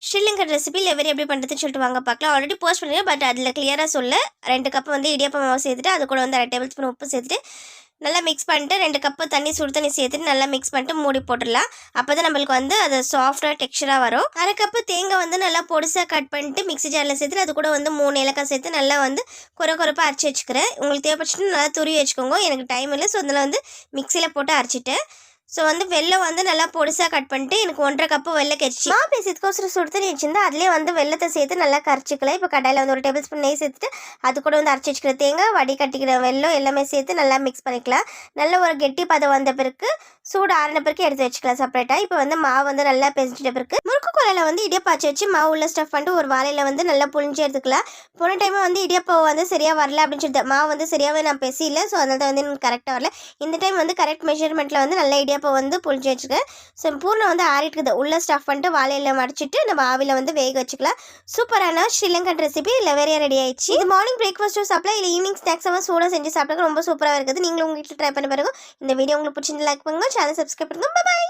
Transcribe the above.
Sri Lankan recipe லெவரி எப்படி பண்ணுறதுன்னு சொல்லிட்டு வாங்க பார்க்கலாம். ஆல்ரெடி போஸ்ட் பண்ணிருக்கேன், பட் அதில் கிளியராக சொல்ல. 2 கப் வந்து இடியாப்பம் மாவு சேர்த்துட்டு அது கூட வந்து 1/2 டேபிள் ஸ்பூன் உப்பு சேர்த்துட்டு நல்லா மிக்ஸ் பண்ணிட்டு 2 கப்பு தண்ணி சுடு தண்ணி சேர்த்துட்டு நல்லா மிக்ஸ் பண்ணிட்டு மூடி போட்டுடலாம். அப்போ தான் நம்மளுக்கு வந்து அது சாஃப்டாக டெக்ஸ்சராக வரும். 1/2 கப்பு தேங்காய் வந்து நல்லா பொடிசாக கட் பண்ணிட்டு மிக்ஸி ஜாரில் சேர்த்துட்டு அது கூட வந்து 3 ஏலக்காய் சேர்த்து நல்லா வந்து கொரப்பாக அரைச்சி வச்சுக்கிறேன். உங்களுக்கு தேவைப்பட்டுச்சுன்னு நல்லா துருவி வச்சுக்கோங்க. எனக்கு டைம் இல்லை, ஸோ அதில் வந்து மிக்சியில் போட்டு அரைச்சிட்டேன். ஸோ வந்து வெல்லம் வந்து நல்லா பொடிசாக கட் பண்ணிட்டு எனக்கு 1/2 கப்பு வெள்ளை கரிச்சி மாவு பேசியதுக்கோசரம் சுடு தண்ணி வச்சுருந்தா அதிலே வந்து வெள்ளத்தை சேர்த்து நல்லா கரைச்சிக்கலாம். இப்போ கடாயில் வந்து 1 டேபிள் ஸ்பூன் நெய் சேர்த்துட்டு அது கூட வந்து அரைச்சி வச்சுக்கிற தேங்காய் வடி கட்டிக்கிற வெல்லம் எல்லாமே சேர்த்து நல்லா மிக்ஸ் பண்ணிக்கலாம். நல்ல ஒரு கெட்டி பதம் வந்த பிறகு சூடு ஆறின பிறகு எடுத்து வச்சுக்கலாம் செப்பரேட்டாக. இப்போ வந்து மாவு வந்து நல்லா பிசைஞ்சிட்ட பிறகு முறுக்கு குழாயில் வந்து இடியாப்பாச்சி வச்சு மாவு உள்ள ஸ்டஃப் பண்ணிட்டு ஒரு வாழையில் வந்து நல்லா புழிஞ்சு எடுத்துக்கலாம். போன டைம் வந்து இடியாப்பம் வந்து சரியாக வரல அப்படின்னு சொல்லிட்டு மாவு வந்து சரியாகவே நான் பெசியில, ஸோ அதனால தான் வந்து எனக்கு கரெக்டாக வரல. இந்த டைம் வந்து கரெக்ட் மெஷர்மெண்ட்டில் வந்து நல்லா இடியாப்பம் வந்து புழிஞ்சு வச்சுக்கேன். ஸோ பூர்ணம் வந்து ஆறிட்டுக்குது உள்ளே ஸ்டஃப் பண்ணிட்டு வாழையில் மடிச்சிட்டு நம்ம ஆவியில் வந்து வேக வச்சுக்கலாம். சூப்பரான ஸ்ரீலங்கன் ரெசிபி லெவரியா ரெடி ஆயிடுச்சு. இது மார்னிங் பிரேக்ஃபாஸ்ட்டும் சாப்பிடலாம், இல்லை ஈவினிங் ஸ்நாக்ஸாக சூடாக செஞ்சு சாப்பிட்டா ரொம்ப சூப்பராக இருக்குது. நீங்களும் உங்கள் வீட்டில் ட்ரை பண்ண பிறகு இந்த வீடியோ உங்களுக்கு பிடிச்சிருந்து லைக் பண்ணுங்க, சேனல் சப்ஸ்கிரைப் பண்ணுங்க. பாய்.